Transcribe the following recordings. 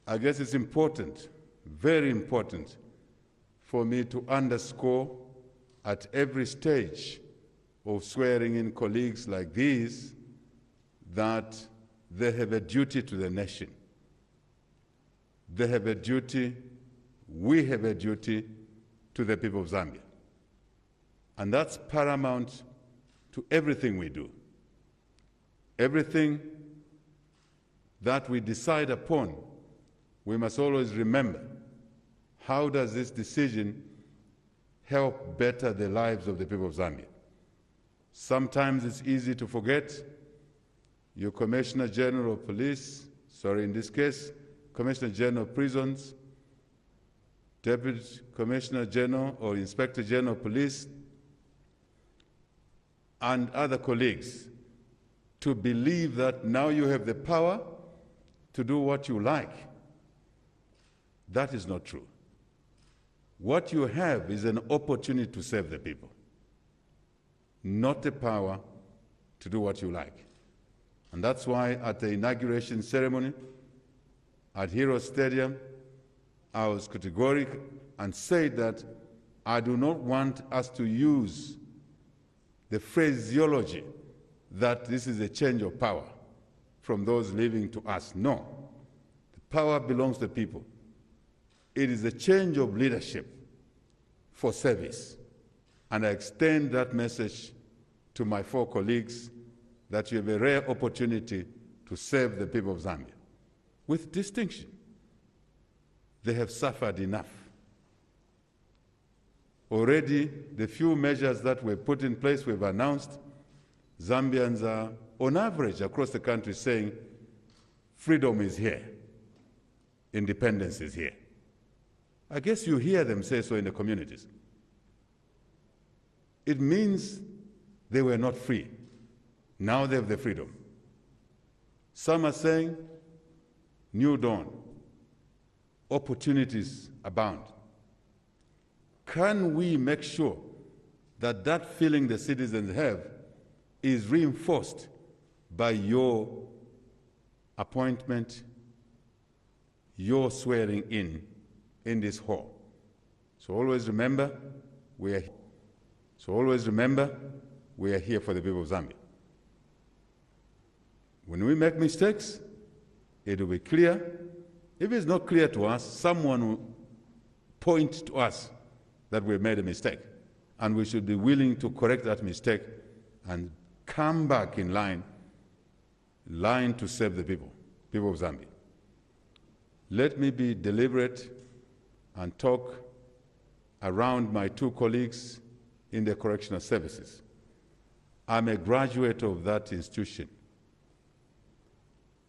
I guess it's important, very important, for me to underscore at every stage of swearing in colleagues like these that they have a duty to the nation. They have a duty, we have a duty to the people of Zambia. And that's paramount to everything we do. Everything that we decide upon, we must always remember, how does this decision help better the lives of the people of Zambia? Sometimes it's easy to forget. Your Commissioner General of Police, in this case, Commissioner General of Prisons, Deputy Commissioner General or Inspector General of Police, and other colleagues, to believe that now you have the power to do what you like. That is not true. What you have is an opportunity to serve the people, not the power to do what you like. And that's why at the inauguration ceremony at Hero Stadium, I was categorical and said that I do not want us to use the phraseology that this is a change of power from those living to us. No, the power belongs to the people. It is a change of leadership for service. And I extend that message to my 4 colleagues that you have a rare opportunity to serve the people of Zambia with distinction. They have suffered enough. Already, the few measures that were put in place, we've announced, Zambians are, on average, across the country saying, freedom is here, independence is here. I guess you hear them say so in the communities. It means they were not free. Now they have the freedom. Some are saying, new dawn, opportunities abound. Can we make sure that that feeling the citizens have is reinforced by your appointment, your swearing in this hall? So always remember, we are here for the people of Zambia. When we make mistakes, it will be clear. If it's not clear to us, someone will point to us that we made a mistake, and we should be willing to correct that mistake and come back in line to serve the people of Zambia. Let me be deliberate and talk around my 2 colleagues in the correctional services. I'm a graduate of that institution,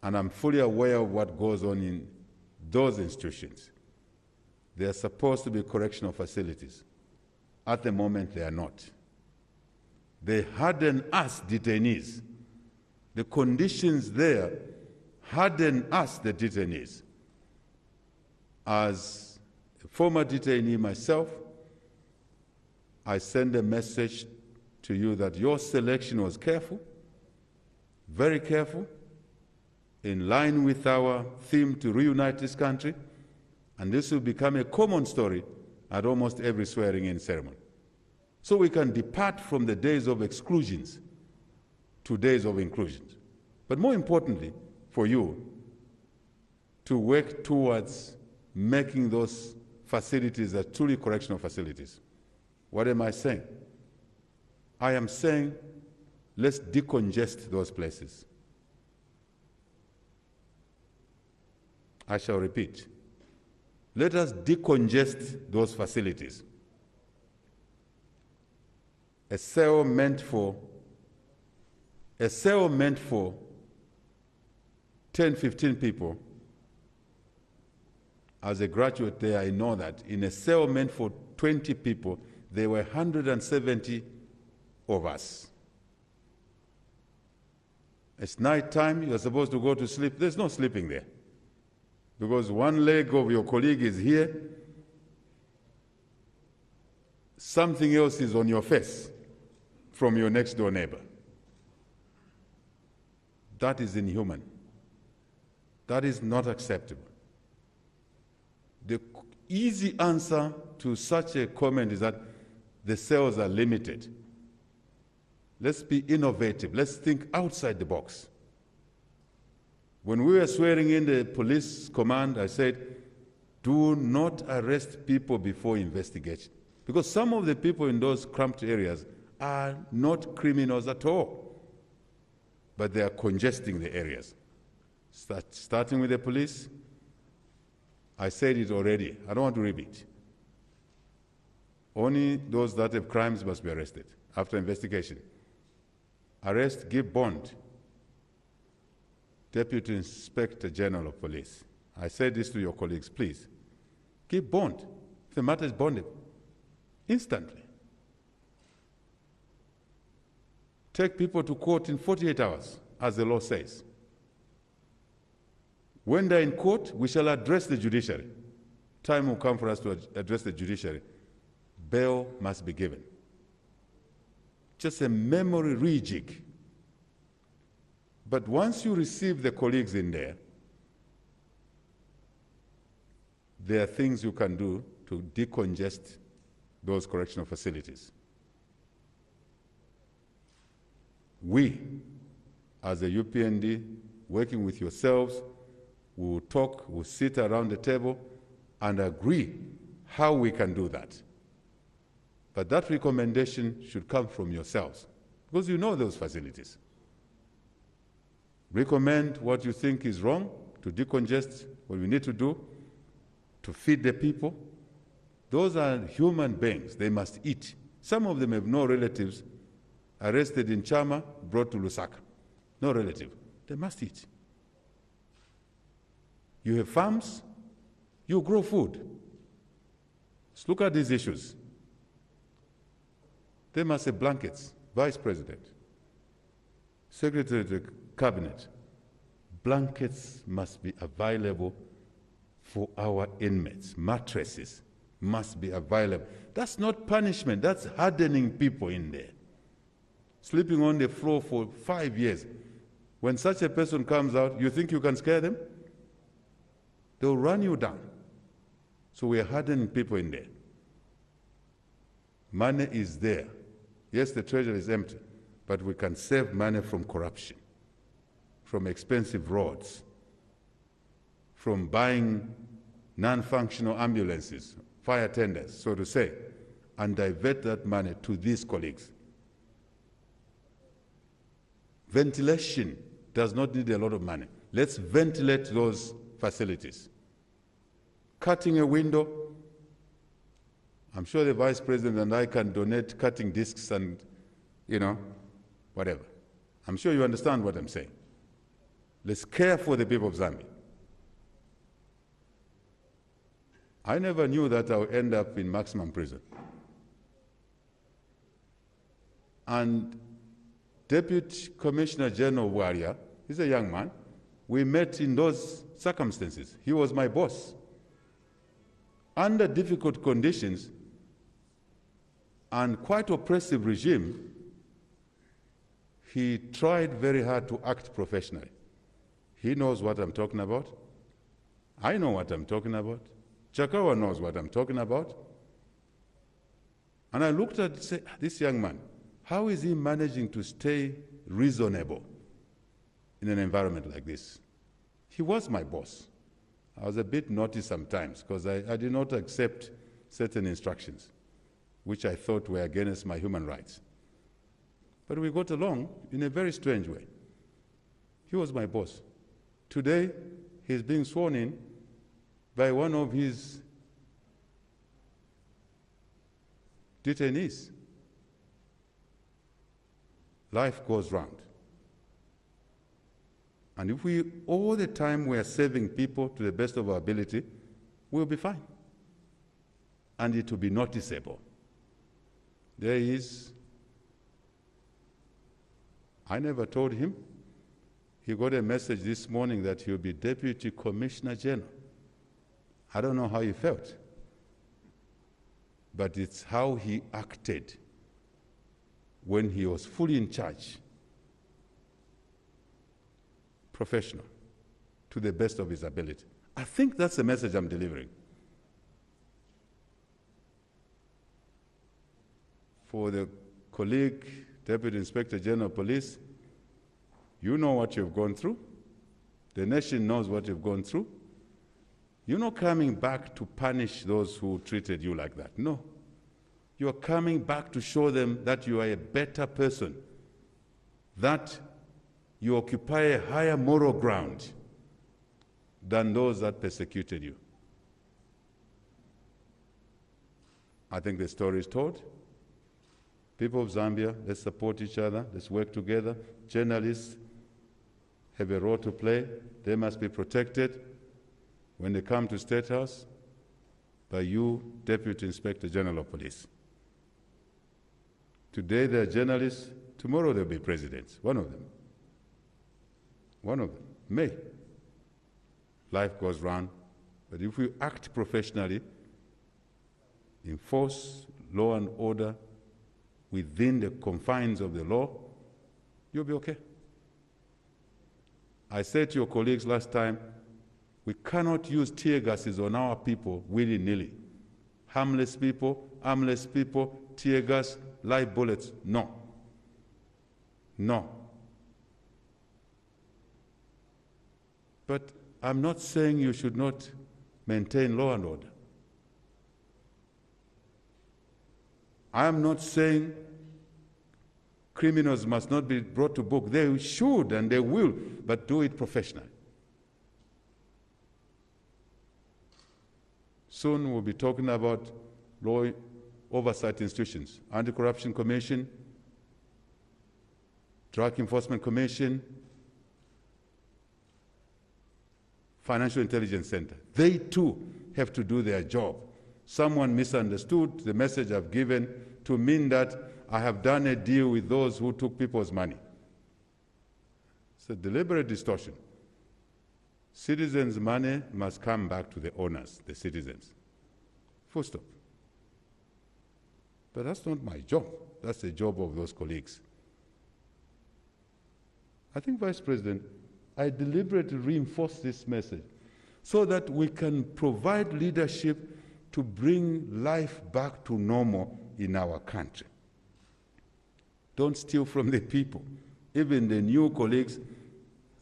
and I'm fully aware of what goes on in those institutions. They are supposed to be correctional facilities. At the moment, they are not. They harden us detainees. The conditions there harden us, the detainees. As a former detainee myself, I send a message to you that your selection was careful, very careful, in line with our theme to reunite this country, and this will become a common story at almost every swearing-in ceremony. So we can depart from the days of exclusions to days of inclusions. But more importantly, for you to work towards making those facilities as truly correctional facilities. What am I saying? I am saying, let's decongest those places. I shall repeat. Let us decongest those facilities. A cell meant for 10, 15 people. As a graduate there, I know that in a cell meant for 20 people, there were 170 of us. It's night time, you're supposed to go to sleep. There's no sleeping there, because one leg of your colleague is here, something else is on your face from your next door neighbor. That is inhuman. That is not acceptable. easy answer to such a comment is that the cells are limited. Let's be innovative. Let's think outside the box. When we were swearing in the police command, I said, do not arrest people before investigation. Because some of the people in those cramped areas are not criminals at all, but they are congesting the areas. Starting with the police, I said it already. I don't want to repeat. Only those that have crimes must be arrested after investigation. Arrest, give bond. Deputy Inspector General of Police. I said this to your colleagues, please. Give bond. If the matter is bonded, instantly. Take people to court in 48 hours, as the law says. When they're in court, we shall address the judiciary. Time will come for us to address the judiciary. Bail must be given. Just a memory rejig. But once you receive the colleagues in there are things you can do to decongest those correctional facilities. We, as a UPND, working with yourselves, will talk, will sit around the table and agree how we can do that. But that recommendation should come from yourselves, because you know those facilities. Recommend what you think is wrong to decongest what we need to do to feed the people. Those are human beings. They must eat. Some of them have no relatives. Arrested in Chama, brought to Lusaka. No relative. They must eat. You have farms, you grow food. Let's look at these issues. They must have blankets. Vice President, Secretary of the Cabinet, blankets must be available for our inmates. Mattresses must be available. That's not punishment, that's hardening people in there. Sleeping on the floor for 5 years. When such a person comes out, you think you can scare them? They'll run you down. So we are hardening people in there. Money is there. Yes, the treasury is empty, but we can save money from corruption, from expensive roads, from buying non-functional ambulances, fire tenders, so to say, and divert that money to these colleagues. Ventilation does not need a lot of money. Let's ventilate those facilities. Cutting a window, I'm sure the Vice President and I can donate cutting discs and, whatever. I'm sure you understand what I'm saying. Let's care for the people of Zambia. I never knew that I would end up in maximum prison. And Deputy Commissioner General Waria, he's a young man, we met in those circumstances. He was my boss. Under difficult conditions and quite oppressive regime, he tried very hard to act professionally. He knows what I'm talking about. I know what I'm talking about. Chakawa knows what I'm talking about. And I looked at and said, this young man, how is he managing to stay reasonable in an environment like this? He was my boss. I was a bit naughty sometimes because I did not accept certain instructions, which I thought were against my human rights. But we got along in a very strange way. He was my boss. Today, he's being sworn in by one of his detainees. Life goes round. And if we, all the time we are saving people to the best of our ability, we'll be fine. And it will be noticeable. There is, I never told him, he got a message this morning that he'll be Deputy Commissioner General. I don't know how he felt, but it's how he acted when he was fully in charge. Professional, to the best of his ability. I think that's the message I'm delivering. for the colleague, Deputy Inspector General of Police, you know what you've gone through. The nation knows what you've gone through. You're not coming back to punish those who treated you like that. No. You're coming back to show them that you are a better person, that you occupy a higher moral ground than those that persecuted you. I think the story is told. People of Zambia, let's support each other, let's work together. Journalists have a role to play. They must be protected when they come to State House by you, Deputy Inspector General of Police. Today they're journalists, tomorrow they'll be presidents, one of them. One of them, may. Life goes round, but if we act professionally, enforce law and order within the confines of the law, you'll be okay. I said to your colleagues last time, we cannot use tear gases on our people willy-nilly. Harmless people, armless people, tear gas, live bullets, no. No. But I'm not saying you should not maintain law and order. I am not saying criminals must not be brought to book. They should and they will, but do it professionally. Soon we'll be talking about law oversight institutions, Anti-Corruption Commission, Drug Enforcement Commission, Financial Intelligence Center. They too have to do their job. Someone misunderstood the message I've given to mean that I have done a deal with those who took people's money. It's a deliberate distortion. Citizens' money must come back to the owners, the citizens. Full stop. But that's not my job. That's the job of those colleagues. I think, Vice President, I deliberately reinforce this message so that we can provide leadership to bring life back to normal in our country. Don't steal from the people. Even the new colleagues,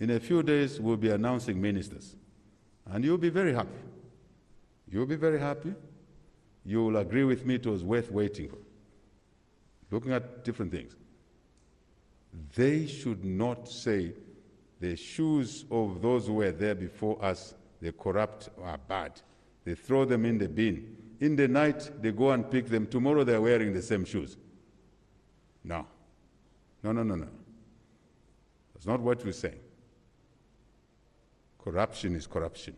in a few days, will be announcing ministers. And you'll be very happy. You'll be very happy. You will agree with me it was worth waiting for. Looking at different things. They should not say the shoes of those who were there before us, the corrupt are bad. They throw them in the bin. In the night, they go and pick them. Tomorrow, they're wearing the same shoes. No. No, no, no, no. That's not what we're saying. Corruption is corruption.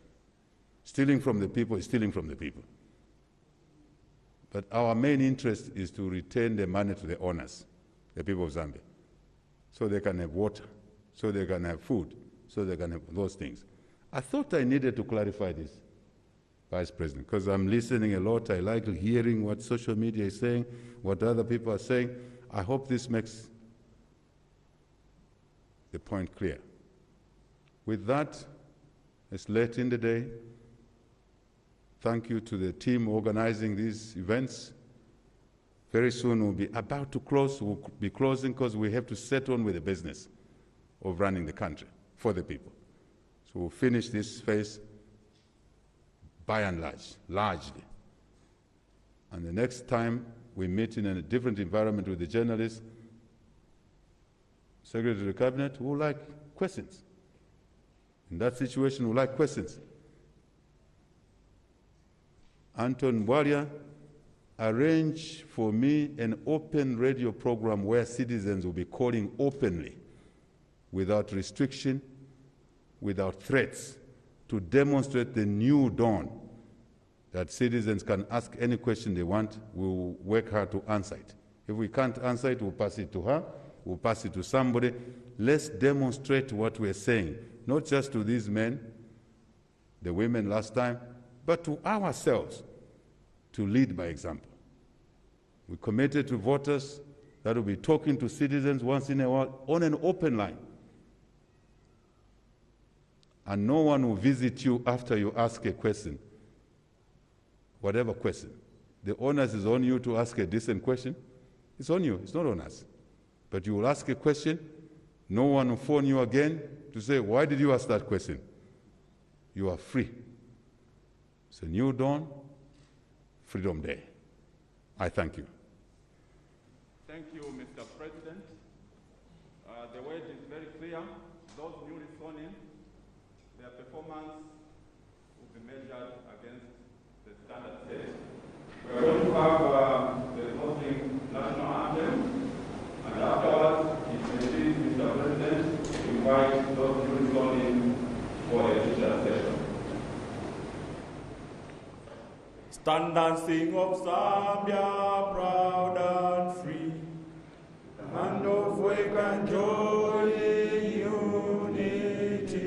Stealing from the people is stealing from the people. But our main interest is to return the money to the owners, the people of Zambia, so they can have water, so they can have food, so they can have those things. I thought I needed to clarify this, Vice President, because I'm listening a lot. I like hearing what social media is saying, what other people are saying. I hope this makes the point clear. With that, it's late in the day. Thank you to the team organizing these events. Very soon we'll be about to close. We'll be closing because we have to set on with the business of running the country for the people. So we'll finish this phase by and large, largely. And the next time we meet in a different environment with the journalists, Secretary of the Cabinet will like questions. In that situation, we'll like questions. Anton Bwalia, arrange for me an open radio program where citizens will be calling openly, without restriction, without threats, to demonstrate the new dawn that citizens can ask any question they want. We'll work hard to answer it. If we can't answer it, we'll pass it to her, we'll pass it to somebody. Let's demonstrate what we're saying, not just to these men, the women last time, but to ourselves, to lead by example. We're committed to voters that will be talking to citizens once in a while on an open line. And no one will visit you after you ask a question, whatever question. The onus is on you to ask a decent question, It's on you, it's not on us. But you will ask a question, no one will phone you again to say, why did you ask that question? You are free. It's a new dawn, Freedom Day. I thank you. Thank you, Mr. President. The word is very clear. Those newly sworn in, their performance will be measured against the standard set. We are going to have the closing national anthem, and afterwards, it may please Mr. President to invite those newly sworn in for a teacher session. Stand and sing of Zambia, proud and free, the land of wake and joy in unity,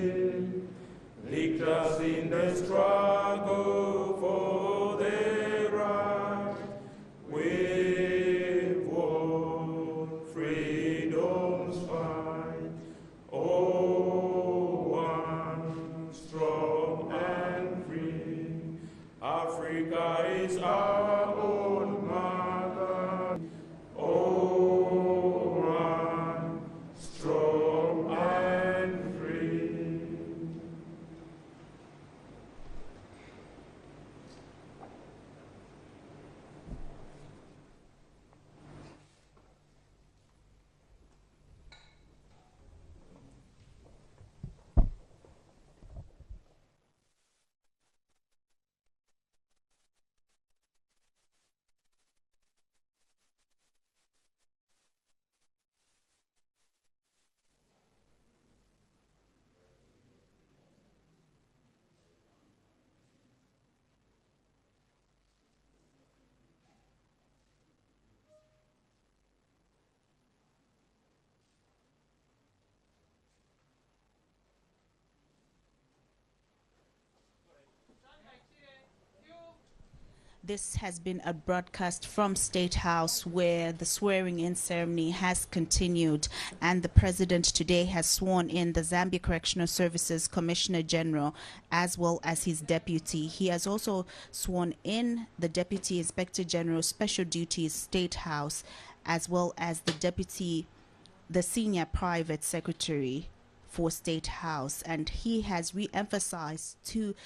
victors in the struggle for their right. We've won freedom's fight, oh, one strong and free. Africa is our own mother, oh, one strong and free. This has been a broadcast from State House where the swearing-in ceremony has continued, and the President today has sworn in the Zambia Correctional Services Commissioner General as well as his deputy. He has also sworn in the Deputy Inspector General Special Duties State House as well as the Senior Private Secretary for State House, and he has re-emphasized to